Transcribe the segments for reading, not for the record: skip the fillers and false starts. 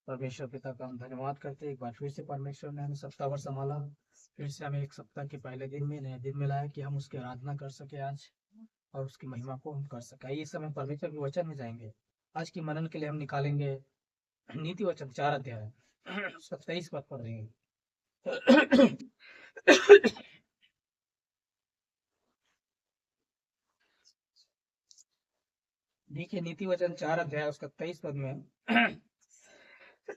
परमेश्वर पिता का हम धन्यवाद करते हैं। एक बार फिर से परमेश्वर ने हमें सप्ताह भर संभाला, फिर से हमें एक सप्ताह के पहले दिन में नया दिन मिला है कि हम उसकी आराधना कर सके आज, और उसकी महिमा को हम कर सके। आइए इस समय परमेश्वर के वचन में जाएंगे। आज की मनन के लिए हम निकालेंगे नीति वचन 4 अध्याय 27 पद पढ़ रहे हैं। देखिए नीति वचन 4 अध्याय उसका 23 पद में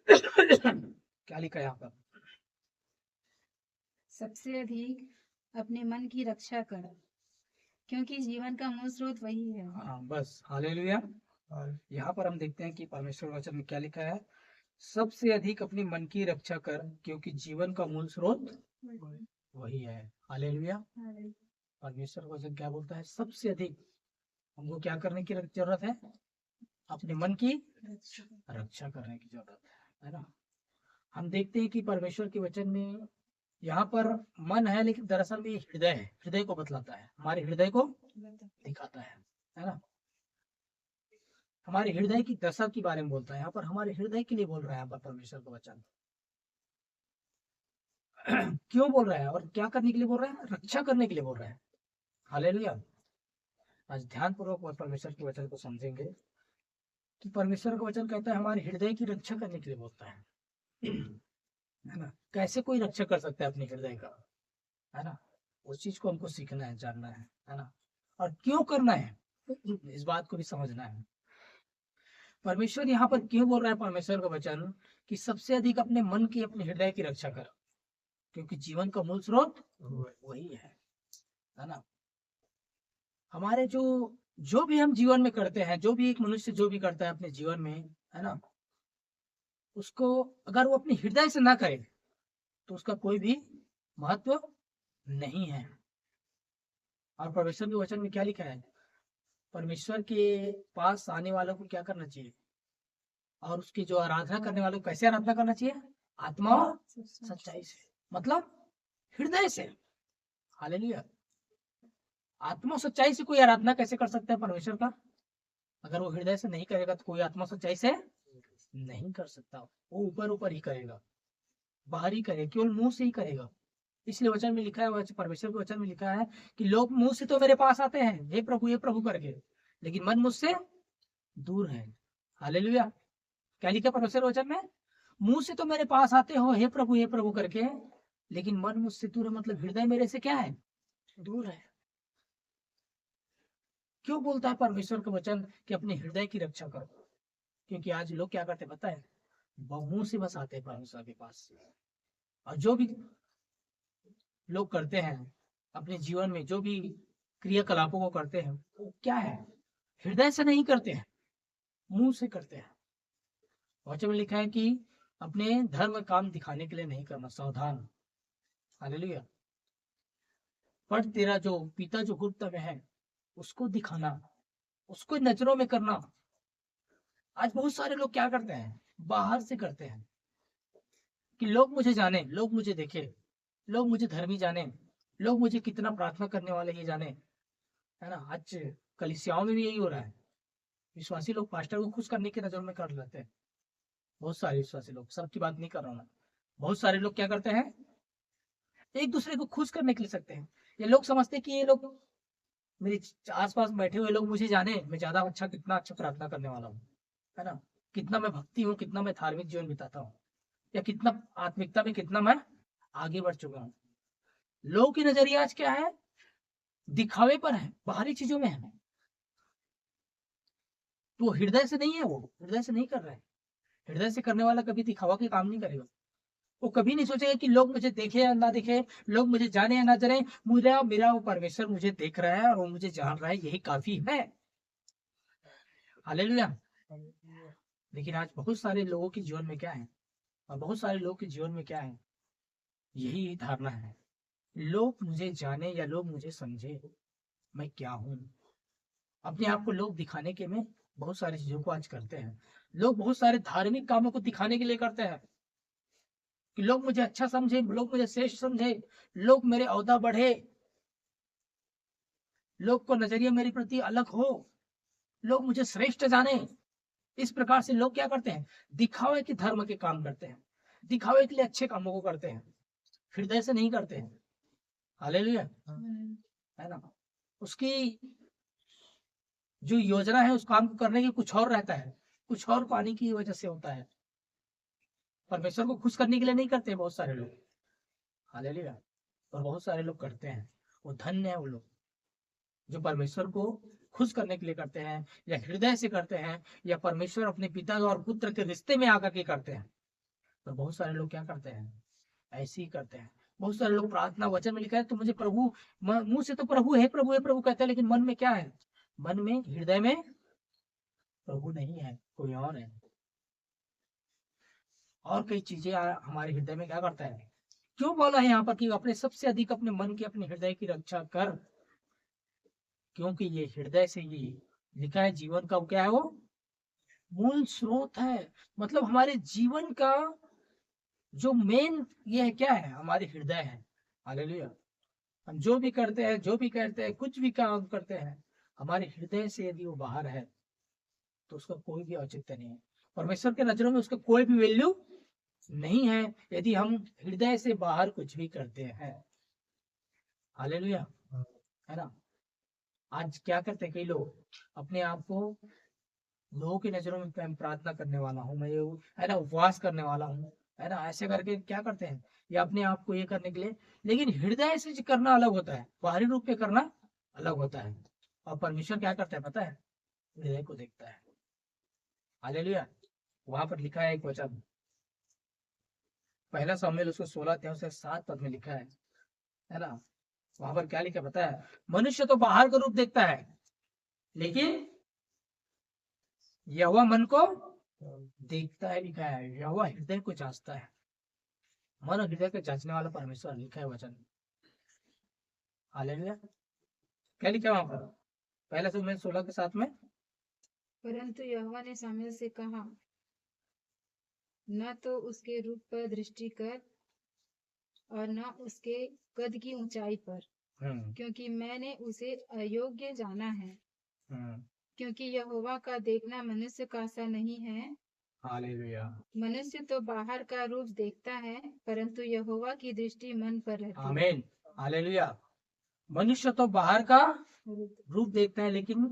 क्या लिखा है यहाँ पर? सबसे अधिक अपने मन की रक्षा कर, क्योंकि जीवन का मूल स्रोत वही है। हाँ बस, हालेलुया। यहाँ पर हम देखते हैं कि परमेश्वर वचन में क्या लिखा है। सबसे अधिक अपने मन की रक्षा कर, क्योंकि जीवन का मूल स्रोत वही है। हालेलुया। परमेश्वर वचन क्या बोलता है? सबसे अधिक हमको क्या करने की जरूरत है? अपने मन की रक्षा करने की जरूरत है ना। हम देखते हैं कि परमेश्वर के वचन में यहाँ पर मन है, लेकिन दरअसल में हृदय है। हृदय को बतलाता है, हमारे हृदय को दिखाता है ना। हमारे हृदय की दशा के बारे में बोलता है। यहाँ पर हमारे हृदय के लिए बोल रहा है यहाँ पर परमेश्वर का वचन। क्यों बोल रहा है और क्या करने के लिए बोल रहा है? रक्षा करने के लिए बोल रहा है। हालेलुया। आज ध्यान पूर्वक परमेश्वर के वचन को समझेंगे कि परमेश्वर का वचन कहता है हमारे हृदय की रक्षा करने के लिए बोलता है ना। कैसे कोई रक्षा कर सकता है अपने हृदय का, है ना। उस चीज को हमको सीखना है, जानना है ना। और क्यों करना है, इस बात को भी समझना है। परमेश्वर यहाँ पर क्यों बोल रहा है परमेश्वर का वचन कि सबसे अधिक अपने मन की, अपने हृदय की रक्षा कर, क्योंकि जीवन का मूल स्रोत वही है ना। हमारे जो भी हम जीवन में करते हैं, जो भी एक मनुष्य जो भी करता है अपने जीवन में, है ना, उसको अगर वो अपने हृदय से ना करे तो उसका कोई भी महत्व नहीं है। और परमेश्वर के वचन में क्या लिखा है? परमेश्वर के पास आने वालों को क्या करना चाहिए, और उसकी जो आराधना करने वालों को कैसे आराधना करना चाहिए? आत्मा और सच्चाई से, मतलब हृदय से। हालेलुया। आत्मा सच्चाई से कोई आराधना कैसे कर सकता है परमेश्वर का? अगर वो हृदय से नहीं करेगा तो कोई आत्मा सच्चाई से नहीं कर सकता। वो ऊपर ऊपर ही करेगा, बाहर ही करेगा, केवल मुंह से ही करेगा। इसलिए वचन में लिखा है, परमेश्वर के वचन में लिखा है कि लोग मुंह से तो मेरे पास आते हैं हे प्रभु करके, लेकिन मन मुझसे दूर है। हालेलुया। क्या लिखा परमेश्वर वचन में? मुंह से तो मेरे पास आते हो हे प्रभु करके, लेकिन मन मुझसे दूर है, मतलब हृदय मेरे से क्या है? दूर है। क्यों बोलता है परमेश्वर का वचन कि अपने हृदय की रक्षा करो? क्योंकि आज लोग क्या करते पता है? मुंह से बस आते हैं परमेश्वर के पास, और जो भी लोग करते हैं अपने जीवन में, जो भी क्रियाकलापों को करते हैं, वो क्या है? हृदय से नहीं करते हैं, मुंह से करते हैं। वचन में लिखा है कि अपने धर्म काम दिखाने के लिए नहीं करना, सावधान। हालेलुया। पर तेरा जो पिता जो गुप्त में है उसको दिखाना, उसको नजरों में करना। आज बहुत सारे लोग क्या करते हैं? बाहर से करते हैं कि लोग मुझे जाने, लोग मुझे देखे, लोग मुझे धर्मी जाने, लोग मुझे कितना प्रार्थना करने वाले ये जाने, है ना। आज कलीसियाओं में भी यही हो रहा है। विश्वासी लोग पास्टर को खुश करने की नजर में कर लेते हैं। बहुत सारे विश्वासी लोग, सबकी बात नहीं कर रहा हूं मैं। बहुत सारे लोग क्या करते हैं? एक दूसरे को खुश करने के लिए सकते हैं। ये लोग समझते हैं कि ये लोग मेरे आसपास बैठे हुए लोग मुझे जाने, मैं ज्यादा अच्छा, कितना अच्छा प्रार्थना करने वाला हूँ, है ना। कितना मैं भक्ति हूँ, कितना मैं धार्मिक जीवन बिताता हूँ, या कितना आत्मिकता में कितना मैं आगे बढ़ चुका हूँ। लोगों की नजरिया आज क्या है? दिखावे पर है, बाहरी चीजों में है। तो हृदय से नहीं है, वो हृदय से नहीं कर रहा है। हृदय से करने वाला कभी दिखावा के काम नहीं करेगा। वो कभी नहीं सोचेगा कि लोग मुझे देखे या ना देखे, लोग मुझे जाने या ना जाने, मुझे मेरा वो परमेश्वर मुझे देख रहा है और वो मुझे जान रहा है, यही काफी है। हालेलुया। लेकिन आज बहुत सारे लोगों के जीवन में क्या है, और बहुत सारे लोगों के जीवन में क्या है? यही धारणा है, लोग मुझे जाने या लोग मुझे समझे मैं क्या हूँ। अपने आप को लोग दिखाने के में बहुत सारी चीजों को आज करते हैं। लोग बहुत सारे धार्मिक कामों को दिखाने के लिए करते हैं कि लोग मुझे अच्छा समझे, लोग मुझे श्रेष्ठ समझे, लोग मेरे ओहदा बढ़े, लोग को नजरिया मेरे प्रति अलग हो, लोग मुझे श्रेष्ठ जाने। इस प्रकार से लोग क्या करते हैं, दिखावे के धर्म के काम करते हैं, दिखावे के लिए अच्छे कामों को करते हैं, हृदय से नहीं करते हैं। हालेलुया, है ना। उसकी जो योजना है उस काम को करने की कुछ और रहता है, कुछ और पाने की वजह से होता है। परमेश्वर को खुश करने के लिए नहीं करते बहुत सारे लोग। हालेलुया, और बहुत सारे लोग करते हैं। वो धन्य है वो लोग जो परमेश्वर को खुश करने के लिए करते हैं, या हृदय से करते हैं, या परमेश्वर अपने पिता और पुत्र के रिश्ते में आकर के करते हैं। तो बहुत सारे लोग क्या करते हैं, ऐसे ही करते हैं। बहुत सारे लोग प्रार्थना वचन में लिखा है तो मुझे प्रभु, मुंह से तो प्रभु है प्रभु है प्रभु कहते हैं, लेकिन मन में क्या है, मन में हृदय में प्रभु नहीं है, कोई और है। और कई चीजें हमारे हृदय में क्या करता है। क्यों बोला है यहाँ पर कि अपने सबसे अधिक अपने मन की अपने हृदय की रक्षा कर, क्योंकि ये हृदय से ही लिखा है जीवन का क्या है, वो मूल स्रोत है। मतलब हमारे जीवन का जो मेन ये है क्या है, हमारे हृदय है। हालेलुया, हम जो भी करते हैं, जो भी कहते हैं, कुछ भी काम करते हैं, हमारे हृदय से यदि वो बाहर है तो उसका कोई भी औचित्य नहीं है। परमेश्वर के नजरों में उसका कोई भी वैल्यू नहीं है यदि हम हृदय से बाहर कुछ भी करते हैं। हालेलुया, है ना। आज क्या करते हैं कई लोग, अपने आप को लोगों की नजरों में मैं प्रार्थना करने वाला हूँ, मैं ये है ना उपवास करने वाला हूँ, है ना, ऐसे करके क्या करते हैं, या अपने आप को ये करने के लिए। लेकिन हृदय से करना अलग होता है, बाहरी रूप में करना अलग होता है। और परमेश्वर क्या करता है पता है, हृदय को देखता है। हालेलुया, वहां पर लिखा है एक वचन, पहला शामुएल उसको 16 अध्याय से 7 पद में लिखा है ना। वहां पर क्या लिखा पता है, मनुष्य तो बाहर का रूप देखता है, लेकिन यहोवा मन को देखता है, लिखा है। यहोवा हृदय को जांचता है, मन और हृदय को जांचने वाला परमेश्वर, लिखा है वचन। हालेलुया, क्या लिखा है वहां पर, पहले शामुएल 16 के 7 में। परंतु यहोवा ने शामुएल से कहा, न तो उसके रूप पर दृष्टि कर और न उसके कद की ऊंचाई पर, क्योंकि मैंने उसे अयोग्य जाना है। क्योंकि यहोवा का देखना मनुष्य का सा नहीं है। हालेलुया, मनुष्य तो बाहर का रूप देखता है, परंतु यहोवा की दृष्टि मन पर रहती है। आमीन, हालेलुया। मनुष्य तो बाहर का रूप देखता है, लेकिन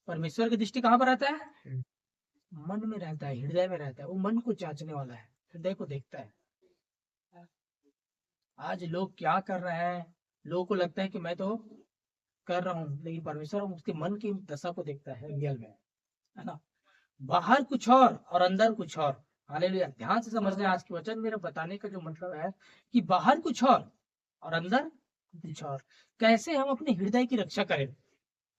परमेश्वर की दृष्टि कहाँ पर रहता है, मन में रहता है, हृदय में रहता है। वो मन को जांचने वाला है, हृदय को देखता है। आज लोग क्या कर रहे हैं, लोगों को लगता है कि मैं तो कर रहा हूँ, लेकिन परमेश्वर उसके मन की दशा को देखता है रियल में, है ना। बाहर कुछ और अंदर कुछ और। हालेलुया, ध्यान से समझना आज के वचन, मेरा बताने का जो मतलब है कि बाहर कुछ और अंदर कुछ और। कैसे हम अपने हृदय की रक्षा करें।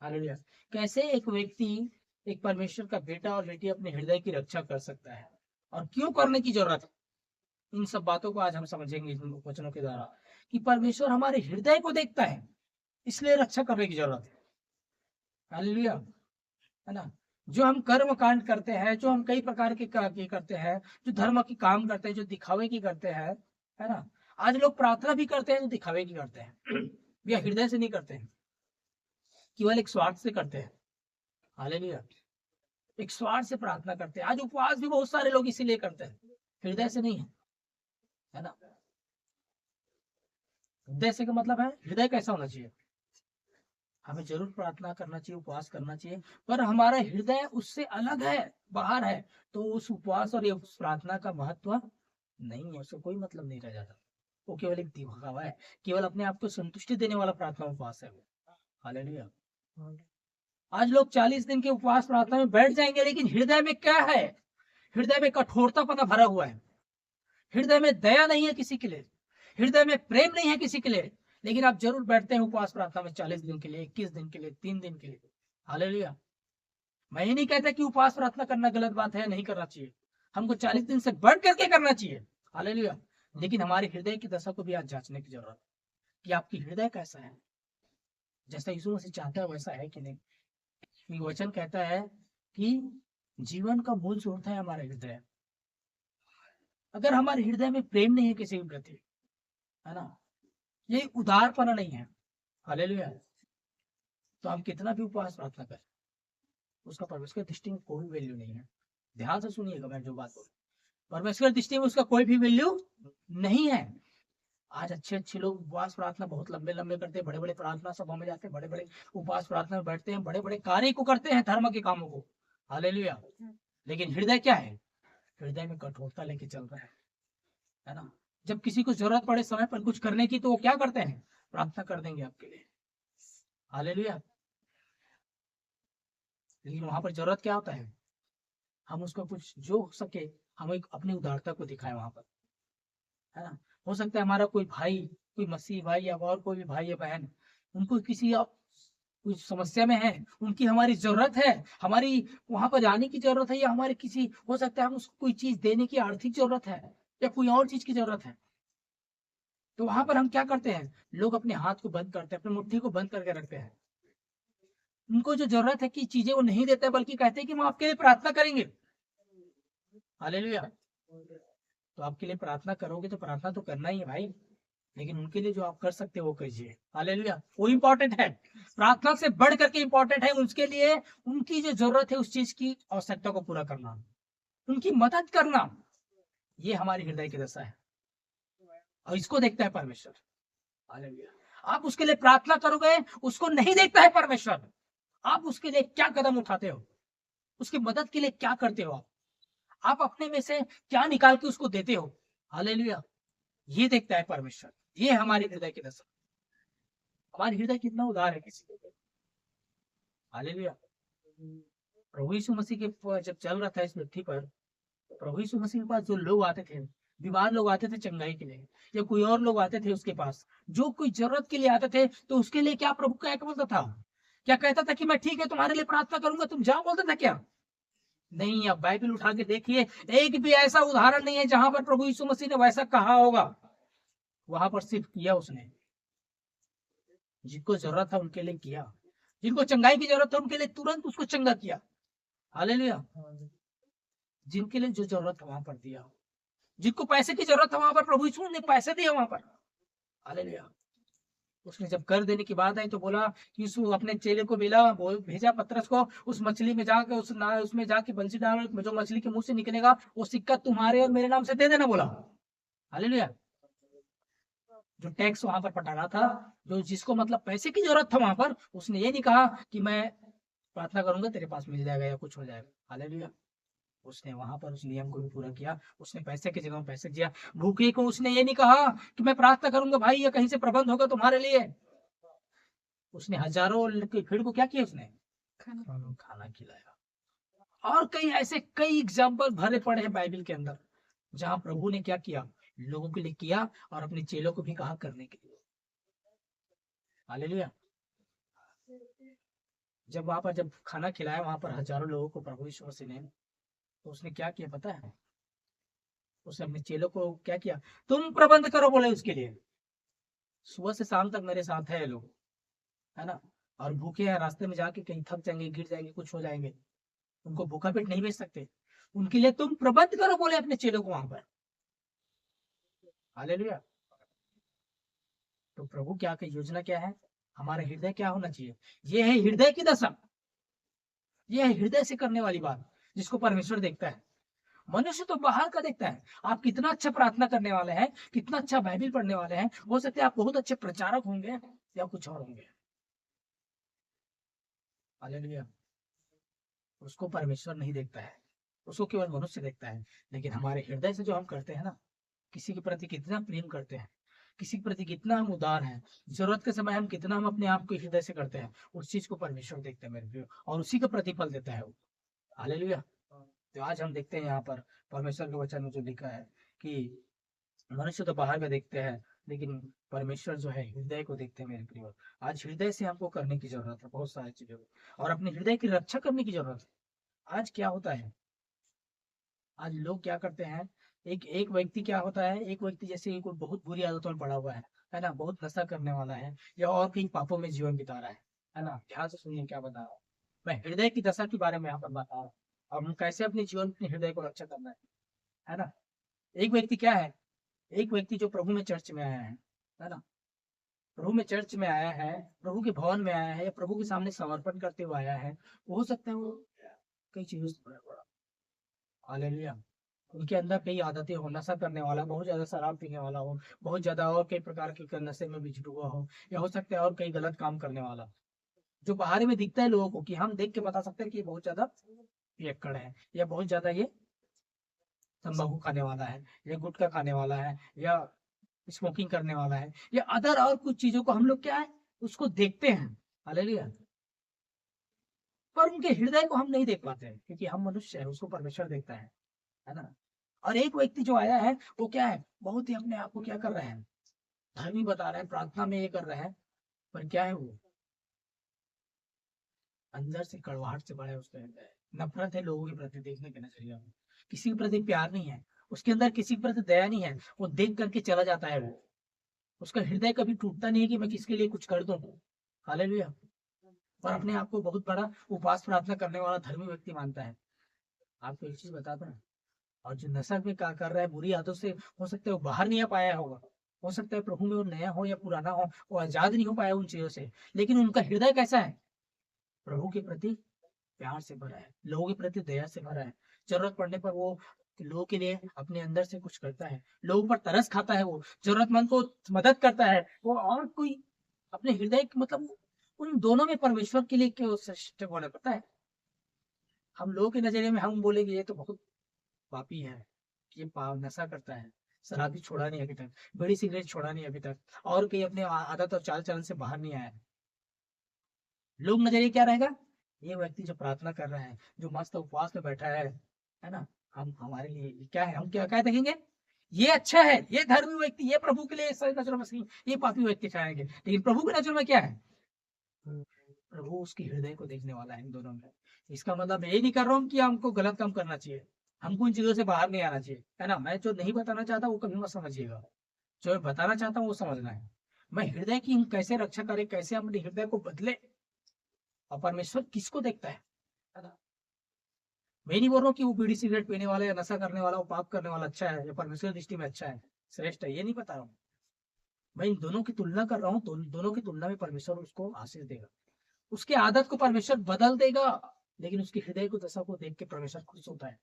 हालेलुया, कैसे एक व्यक्ति, एक परमेश्वर का बेटा और बेटी अपने हृदय की रक्षा कर सकता है, और क्यों करने की जरूरत है। इन सब बातों को आज हम समझेंगे इन वचनों के द्वारा, कि परमेश्वर हमारे हृदय को देखता है, इसलिए रक्षा करने की जरूरत है। हालेलुया, है ना। जो हम कर्म कांड करते हैं, जो हम कई प्रकार के करते हैं, जो धर्म की काम करते हैं, जो दिखावे की करते हैं, है ना। आज लोग प्रार्थना भी करते हैं, जो दिखावे की करते हैं या हृदय से नहीं करते हैं, केवल एक स्वार्थ से करते हैं। हालेलुया, एक स्वार्थ से प्रार्थना करते हैं। आज उपवास भी बहुत सारे लोग इसीलिए करते हैं, हृदय से नहीं है ना। हृदय से का मतलब है, हृदय कैसा होना चाहिए, हमें जरूर प्रार्थना करना चाहिए, उपवास करना चाहिए, पर हमारा हृदय उससे अलग है, बाहर है, तो उस उपवास और उस प्रार्थना का महत्व नहीं है, उससे कोई मतलब नहीं रह जाता। वो केवल एक दिखावा है, केवल अपने आप को संतुष्टि देने वाला प्रार्थना उपवास है वो। हालेलुया, आज लोग 40 दिन के उपवास प्रार्थना में बैठ जाएंगे, लेकिन हृदय में क्या है, हृदय में कठोरतापना भरा हुआ है, हृदय में दया नहीं है किसी के लिए, हृदय में प्रेम नहीं है किसी के लिए। लेकिन आप जरूर बैठते हैं उपवास प्रार्थना में 40 दिन के लिए, 21 दिन के लिए, 3 दिन के लिए। हालेलुया, मैं ये नहीं कहता कि उपवास प्रार्थना करना गलत बात है, नहीं करना चाहिए, हमको 40 दिन से बढ़ करके करना चाहिए। हालेलुया, लेकिन हमारे हृदय की दशा को भी आज जांचने की जरूरत है कि आपकी हृदय कैसा है, जैसा यीशु मसीह चाहता है वैसा है कि नहीं। वचन कहता है कि जीवन का मूल स्रोत है हमारा हृदय। अगर हमारे हृदय में प्रेम नहीं है किसी के प्रति, है ना, ये उदारपना नहीं है, हालेलुया, तो हम कितना भी उपवास प्रार्थना करें, उसका परमेश्वर की दृष्टि में कोई वैल्यू नहीं है। ध्यान से सुनिएगा मैं जो बात बोल, परमेश्वर की दृष्टि में उसका कोई भी वैल्यू नहीं है। आज अच्छे अच्छे लोग उपवास प्रार्थना बहुत लंबे लंबे करते हैं, बड़े बड़े प्रार्थना सभा में जाते हैं, बड़े बड़े उपवास प्रार्थना में बैठते हैं, बड़े बड़े कार्य को करते हैं, धर्म के कामों को, हालेलुया। लेकिन हृदय क्या है? हृदय में कठोरता लेके चल रहा है ना। जब किसी को जरूरत पड़े समय पर कुछ करने की तो वो क्या करते हैं? प्रार्थना कर देंगे आपके लिए, हालेलुया। लेकिन वहां पर जरूरत क्या होता है? हम उसको कुछ जो हो सके हम एक अपनी उदारता को दिखाएं वहां पर, है ना। हो सकता है हमारा कोई भाई, कोई मसीह भाई या और कोई भी भाई या बहन, उनको किसी कुछ समस्या में है, उनकी हमारी जरूरत है, हमारी वहां पर जाने की जरूरत है, या हमारे किसी हो सकता है हम उसको कोई चीज देने की आर्थिक जरूरत है या कोई और चीज की जरूरत है, तो वहां पर हम क्या करते हैं? लोग अपने हाथ को बंद करते हैं, अपनी मुट्ठी को बंद करके रखते हैं। उनको जो जरूरत है कि चीजें वो नहीं देते, बल्कि कहते हैं कि हम आपके लिए प्रार्थना करेंगे, हालेलुया। तो आपके लिए प्रार्थना करोगे तो प्रार्थना तो करना ही है भाई, लेकिन उनके लिए जो आप कर सकते हो वो कीजिए, हालेलुया। वो इंपॉर्टेंट है, प्रार्थना से बढ़ करके इंपॉर्टेंट है उसके लिए उनकी जो जरूरत है उस चीज की आवश्यकता को पूरा करना, उनकी मदद करना। ये हमारी हृदय की दशा है और इसको देखता है परमेश्वर, हालेलुया। आप उसके लिए प्रार्थना करोगे, उसको नहीं देखता है परमेश्वर। आप उसके लिए क्या कदम उठाते हो, उसकी मदद के लिए क्या करते हो, आप अपने में से क्या निकाल के उसको देते हो, हालेलुया। ये देखता है परमेश्वर। ये हमारी हृदय की दशा, हमारी हृदय कितना उदार है किसी के, हालेलुया। प्रभु यीशु मसीह के जब चल रहा था इस पृथ्वी पर, तो प्रभु यीशु मसीह के पास जो लोग आते थे, बीमार लोग आते थे चंगाई के लिए, या कोई और लोग आते थे उसके पास जो कोई जरूरत के लिए आते थे, तो उसके लिए क्या प्रभु क्या बोलता था? क्या कहता था कि मैं ठीक है तुम्हारे लिए प्रार्थना करूंगा, तुम जाओ, बोलता था क्या? नहीं। अब बाइबल उठा के देखिए, एक भी ऐसा उदाहरण नहीं है जहां पर प्रभु यीशु मसीह ने वैसा कहा होगा। वहां पर सिर्फ किया उसने, जिनको जरूरत था उनके लिए किया, जिनको चंगाई की जरूरत था उनके लिए तुरंत उसको चंगा किया, हालेलुया। जिनके लिए जो जरूरत है वहां पर दिया, जिनको पैसे की जरूरत है वहां पर प्रभु यीशु ने पैसे दिए वहां पर, हालेलुया। उसने जब कर देने की बात आई तो बोला कि यीशु अपने चेले को भेजा पतरस को, उस मछली में जाकर उसमें जाके बंसी डाल, जो मछली के मुंह से निकलेगा वो सिक्का तुम्हारे और मेरे नाम से दे देना, बोला, हालेलुया। जो टैक्स वहां पर पटाना था, जो जिसको मतलब पैसे की जरूरत था वहां पर, उसने ये नहीं कहा कि मैं प्रार्थना करूंगा तेरे पास मिल जाएगा या कुछ हो जाएगा, हालेलुया। उसने वहां पर उस नियम को भी पूरा किया, उसने पैसे की जगह में पैसे दिया। भूखे को उसने ये नहीं कहा कि मैं प्रार्थना करूंगा भाई या कहीं से प्रबंध होगा तुम्हारे लिए, उसने हजारों की भीड़ को क्या किया? उसने खाना खिलाया। और कई ऐसे कई एग्जाम्पल भरे पड़े हैं बाइबल के अंदर, जहां प्रभु ने क्या किया? लोगों के लिए किया और अपने चेलों को भी कहा करने के लिए, हालेलुया। जब वहां पर जब खाना खिलाया वहां पर हजारों लोगों को प्रभु यीशु मसीह ने, तो उसने क्या किया पता है? उसने अपने चेलों को क्या किया? तुम प्रबंध करो, बोले उसके लिए। सुबह से शाम तक मेरे साथ है लोग, है ना, और भूखे हैं, रास्ते में जाके कहीं थक जाएंगे, गिर जाएंगे, कुछ हो जाएंगे, उनको भूखा पेट नहीं भेज सकते, उनके लिए तुम प्रबंध करो, बोले अपने चेलों को वहां पर, हालेलुया। तो प्रभु क्या की योजना क्या है? हमारा हृदय क्या होना चाहिए? ये है हृदय की दशा, ये है हृदय से करने वाली बात, जिसको परमेश्वर देखता है। मनुष्य तो बाहर का देखता है, आप कितना अच्छा प्रार्थना करने वाले हैं, कितना अच्छा बाइबल पढ़ने वाले हैं, हो सकता है आप बहुत अच्छे प्रचारक होंगे या कुछ और होंगे, हालेलुया। उसको परमेश्वर नहीं देखता है, उसको केवल मनुष्य देखता है। लेकिन हमारे हृदय से जो हम करते हैं ना, किसी के प्रति कितना प्रेम करते हैं, किसी के प्रति कितना हम उदार हैं, जरूरत के समय हम कितना हम अपने आप को हृदय से करते हैं, उस चीज को परमेश्वर देखते हैं मेरे प्रियो, और उसी का प्रतिफल देता है वो, हालेलुया। तो आज हम देखते हैं यहाँ पर परमेश्वर के वचन में जो लिखा है कि मनुष्य तो बाहर का देखते हैं, लेकिन परमेश्वर जो है हृदय को देखते हैं मेरे प्रियो। आज हृदय से हमको करने की जरूरत है बहुत सारी चीजों को, और अपने हृदय की रक्षा करने की जरूरत है। आज क्या होता है, आज लोग क्या करते हैं, एक एक व्यक्ति क्या होता है, एक व्यक्ति जैसे कोई बहुत बुरी आदतों में पड़ा हुआ है ना, बहुत नशा करने वाला है, या और कहीं पापों में जीवन बिता रहा है ना। ध्यान से सुनिए क्या बता रहा हूँ मैं, हृदय की दशा के बारे में यहाँ पर बता रहा हूँ, और हम कैसे अपने जीवन अपने हृदय को रक्षा करना है ना। एक व्यक्ति क्या है, एक व्यक्ति जो प्रभु में चर्च में आया है ना, प्रभु में चर्च में आया है, प्रभु के भवन में आया है, या प्रभु के सामने समर्पण करते हुए आया है, हो सकता है वो कई चीजों से भरा पड़ा, हालेलुया। उनके अंदर कई आदतें हो, नशा करने वाला, बहुत ज्यादा शराब पीने वाला हो, बहुत ज्यादा और कई प्रकार के नशे में बिछ डूबा हो, या हो सकता है और कई गलत काम करने वाला, जो बाहर में दिखता है लोगों को कि हम देख के बता सकते हैं कि ये बहुत ज्यादा पियक्कड़ है, या बहुत ज्यादा ये तंबाकू खाने वाला है, या गुटखा खाने वाला है, या स्मोकिंग करने वाला है, या अदर और कुछ चीजों को हम लोग क्या है उसको देखते हैं। हालेलुया। पर उनके हृदय को हम नहीं देख पाते हैं, क्योंकि हम मनुष्य है, उसको परमेश्वर देखता है ना। और एक व्यक्ति जो आया है वो क्या है, बहुत ही अपने आप को क्या कर रहे हैं, धर्मी बता रहे हैं, प्रार्थना में ये कर रहे हैं, पर क्या है वो अंदर से कड़वाहट से भरा है, उसके अंदर नफरत है लोगों के प्रति, देखने के नजरिया में किसी के प्रति प्यार नहीं है, उसके अंदर किसी के प्रति दया नहीं है, वो देख करके चला जाता है। वो उसका हृदय कभी टूटता नहीं है कि मैं किसके लिए कुछ कर दूं। हालेलुया। और अपने आप को बहुत बड़ा उपवास प्रार्थना करने वाला धर्मी व्यक्ति मानता है। आपको एक चीज बताता हूँ, और जो नशा में क्या कर रहा है बुरी आदतों से, हो सकता है वो बाहर नहीं आ पाया होगा, हो सकता है प्रभु में वो नया हो या पुराना हो, वो आजाद नहीं हो पाया उन चीजों से, लेकिन उनका हृदय कैसा है, प्रभु के प्रति प्यार से भरा है, लोगों के प्रति दया से भरा है। जरूरत पड़ने पर वो लोगों के लिए अपने अंदर से कुछ करता है, लोगों पर तरस खाता है, वो जरूरतमंद को मदद करता है, वो और कोई अपने हृदय मतलब उन दोनों में परमेश्वर के लिए क्यों श्रेष्ठ होना पड़ता है। हम लोगों के नजरिए में हम बोलेंगे ये तो बहुत पापी है, ये पाप नशा करता है, शराबी छोड़ा नहीं अभी तक, बीड़ी सिगरेट छोड़ा नहीं अभी तक, और कहीं अपने आदत और चाल चलन से बाहर नहीं आया। लोग नजरिए क्या रहेगा, ये व्यक्ति जो प्रार्थना कर रहा है, जो मस्त उपवास में बैठा है ना, हम हमारे लिए क्या है, हम क्या क्या देखेंगे, ये अच्छा है, ये धर्मी व्यक्ति, ये प्रभु के लिए सही नजरों में सही, ये पापी व्यक्ति ठहरेंगे, लेकिन प्रभु के नजरों में क्या है, प्रभु उसके हृदय को देखने वाला है इन दोनों में। इसका मतलब ये नहीं कर रहा हूँ कि हमको गलत काम करना चाहिए, हमको उन चीजों से बाहर नहीं आना चाहिए, है ना। मैं जो नहीं बताना चाहता वो कभी मत समझिएगा, जो मैं बताना चाहता हूँ वो समझना है। मैं हृदय की कैसे रक्षा करे, कैसे अपने हृदय को बदले, और परमेश्वर किसको देखता है ना। मैं नहीं बोल रहा हूँ कि वो बीड़ी सिगरेट पीने वाला या नशा करने वाला, वो पाप करने वाला अच्छा है या परमेश्वर की दृष्टि में अच्छा है, श्रेष्ठ है, ये नहीं बता रहा हूँ। मैं इन दोनों की तुलना कर रहा हूँ, दोनों की तुलना में परमेश्वर उसको आशीष देगा, उसके आदत को परमेश्वर बदल देगा, लेकिन उसके हृदय को दशा को देख के परमेश्वर खुश होता है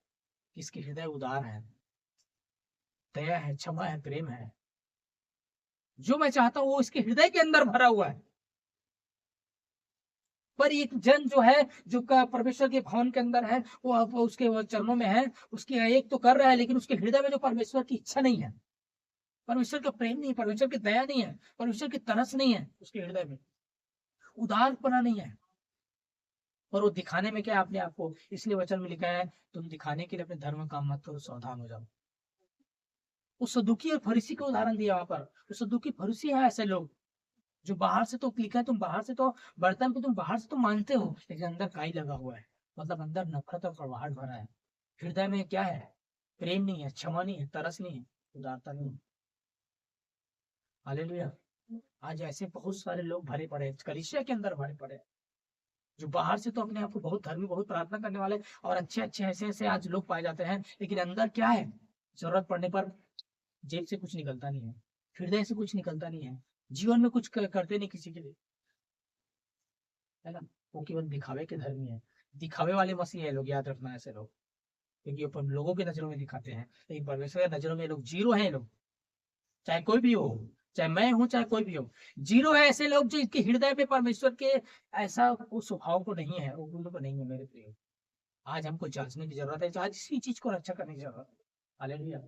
कि इसके हृदय उदार है, दया है, क्षमा है, प्रेम है। जो मैं चाहता हूँ वो इसके हृदय के अंदर भरा हुआ है। पर एक जन जो है, जो परमेश्वर के भवन के अंदर है, वो अब उसके चरणों में है, उसकी एक तो कर रहा है, लेकिन उसके हृदय में जो परमेश्वर की इच्छा नहीं है, परमेश्वर का प्रेम नहीं है, परमेश्वर की दया नहीं है, परमेश्वर की तरस नहीं है, उसके हृदय में उदारपना नहीं है। और वो दिखाने में क्या है अपने आप को, इसलिए वचन में लिखा है तुम दिखाने के लिए अपने धर्म काम मत करो, सावधान हो जाओ। उस सदुकी और फरीसी का उदाहरण दिया वहां पर। उस सदुकी फरीसी है ऐसे लोग जो बाहर से तो लिखा है, तुम बाहर से तो बर्तन को तुम बाहर से तो मानते हो, लेकिन अंदर काई लगा हुआ है, मतलब अंदर नफरत और कड़वाहट भरा है। हृदय में क्या है, प्रेम नहीं है, क्षमा नहीं है, तरस नहीं है, उदारता नहीं है। हालेलुया। आज ऐसे बहुत सारे लोग भरे पड़े हैं, कलीसिया के अंदर भरे पड़े हैं, जो बाहर से तो अपने आप को बहुत धर्मी, बहुत प्रार्थना करने वाले और अच्छे अच्छे ऐसे ऐसे आज लोग पाए जाते हैं, लेकिन अंदर क्या है, जरूरत पड़ने पर जेब से कुछ निकलता नहीं है, हृदय से कुछ निकलता नहीं है, जीवन में कुछ करते नहीं किसी के लिए, है ना। वो केवल दिखावे के धर्मी है, दिखावे वाले मसीह है लोग, याद रखना ऐसे लोग, क्योंकि अपन लोगों की नजरों में दिखाते हैं, लेकिन परमेश्वर की नजरों में लोग जीरो है लोग, चाहे कोई भी हो, चाहे मैं हूं चाहे कोई भी हो, जीरो है ऐसे लोग जो इनके हृदय में परमेश्वर के ऐसा उस स्वभाव को नहीं है, वो गुण को नहीं है मेरे प्रिय। आज हमको जांचने की जरूरत है, आज इसी चीज को रक्षा करने की जरूरत है। हालेलुया।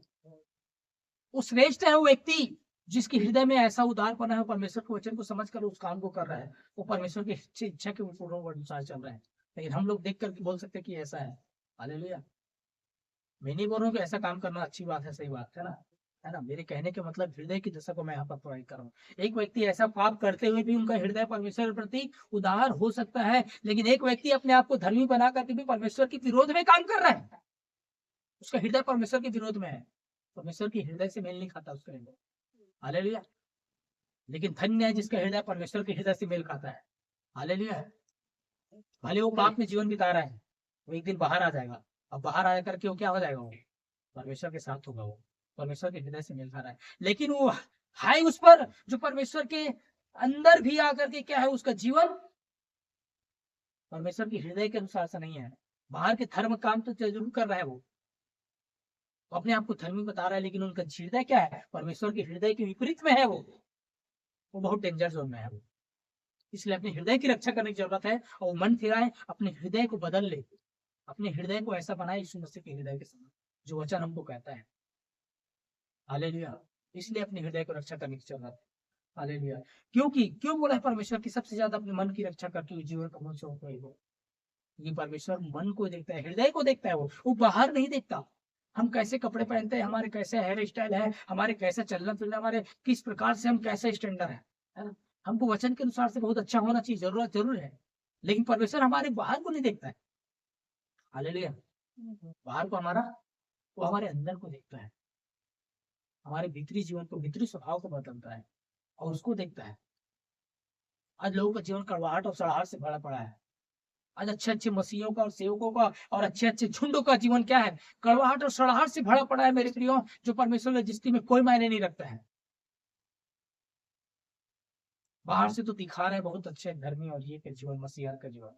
वो श्रेष्ठ है वो व्यक्ति जिसके हृदय में ऐसा उदारपना है, परमेश्वर के वचन को समझकर उस काम को कर रहा है, वो परमेश्वर की इच्छा के पूर्ण अनुसार चल रहा है। लेकिन हम लोग देख कर बोल सकते हैं कि ऐसा है। हालेलुया। मैं नहीं बोल रहा हूँ कि ऐसा काम करना अच्छी बात है, सही बात है ना। मेरे कहने के मतलब हृदय की दशा को मैं यहाँ पर प्रोवाइड कर रहा हूँ। एक व्यक्ति ऐसा पाप करते हुए भी उनका हृदय परमेश्वर के प्रति उदार हो सकता है, लेकिन एक व्यक्ति अपने आप को धर्मी बना करके भी परमेश्वर के विरोध में काम कर रहा है, उसका हृदय परमेश्वर के विरोध में है, परमेश्वर की हृदय से मेल नहीं खाता उसका हृदय। हालेलुया। लेकिन धन्य है जिसका हृदय परमेश्वर के हृदय से मेल खाता है। हालेलुया। भले वो पाप में जीवन बिता रहा है, वो एक दिन बाहर आ जाएगा, अब बाहर आ करके वो क्या हो जाएगा, वो परमेश्वर के साथ होगा, वो परमेश्वर के हृदय से मिल खा रहा है। लेकिन वो हाय उस पर जो परमेश्वर के अंदर भी आकर के क्या है, उसका जीवन परमेश्वर के हृदय के अनुसार से नहीं है। बाहर के धर्म काम तो जरूर कर रहा है वो, अपने आप को धर्मी बता रहा है, लेकिन उनका हृदय क्या है, परमेश्वर के हृदय के विपरीत में है। वो बहुत डेंजर जोन में है वो। इसलिए अपने हृदय की रक्षा करने की जरूरत है, और मन फिराए, अपने हृदय को बदल ले, अपने हृदय को ऐसा बनाए यीशु मसीह के हृदय के समान, जो वचन हमको कहता है। हालेलुया। इसलिए अपने हृदय को रक्षा करने की जरूरत है। हालेलुया। क्यों बोला है परमेश्वर की सबसे ज्यादा अपने मन की रक्षा करते हुए जीवन का मन शौक हो। ये परमेश्वर मन को देखता है, हृदय को देखता है। वो बाहर नहीं देखता, हम कैसे कपड़े पहनते हैं, हमारे कैसे हेयर स्टाइल है, हमारे कैसे चलना फिरना, हमारे किस प्रकार से हम कैसे स्टैंडर्ड है ना। हमको वचन के अनुसार से बहुत अच्छा होना चाहिए, जरूर है, लेकिन परमेश्वर हमारे बाहर को नहीं देखता है। हालेलुया। बाहर को हमारा, वो हमारे अंदर को देखता है, हमारे भीतरी जीवन को, भीतरी स्वभाव को बदलता है और उसको देखता है। आज लोगों का जीवन कड़वाहट और सड़ाहट से भरा पड़ा है। आज अच्छे मसीहों का और सेवकों का और अच्छे झुंडों का जीवन क्या है, कड़वाहट और सड़ाहट से भरा पड़ा है मेरे प्रियो, जो परमेश्वर की दृष्टि में कोई मायने नहीं रखता है। बाहर से तो दिखा रहे बहुत अच्छे धर्मी और ये के जीवन, मसीहत का जीवन,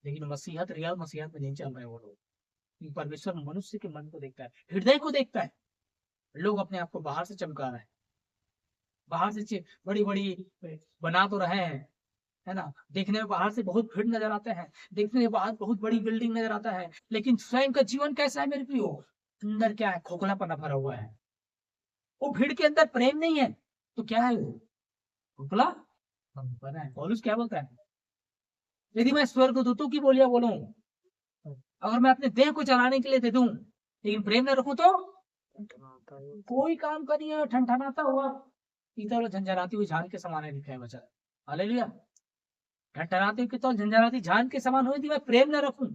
लेकिन मसीहत, रियल मसीहत में नहीं चल रहे वो लोग। परमेश्वर मनुष्य के मन को देखता है, हृदय को देखता है। लोग अपने आप को बाहर से चमका रहे हैं, बाहर से बड़ी बड़ी बना तो रहे हैं, है ना, देखने में बाहर से बहुत भीड़ नजर आते हैं, देखने में बाहर बहुत बड़ी बिल्डिंग नजर आता है, लेकिन स्वयं का जीवन कैसा है मेरे प्रियो, अंदर क्या है, खोखलापना भरा हुआ है। वो भीड़ के अंदर प्रेम नहीं है, तो क्या है वो, खोखला है। पौलुस क्या बोलता है, यदि मैं स्वर्गदूतों की बोलियां बोलूं, अगर मैं अपने देह को चलाने के लिए दे दूं, लेकिन प्रेम न रखूं तो कोई काम का नहीं है। ठनठनाता हुआ पीतल और झंझनाती हुई झान के समान है, लिखा है वचन। हालेलुया। ठनठनाती हुई तो झंझनाती झान के समान हो, यदि मैं प्रेम न रखूं,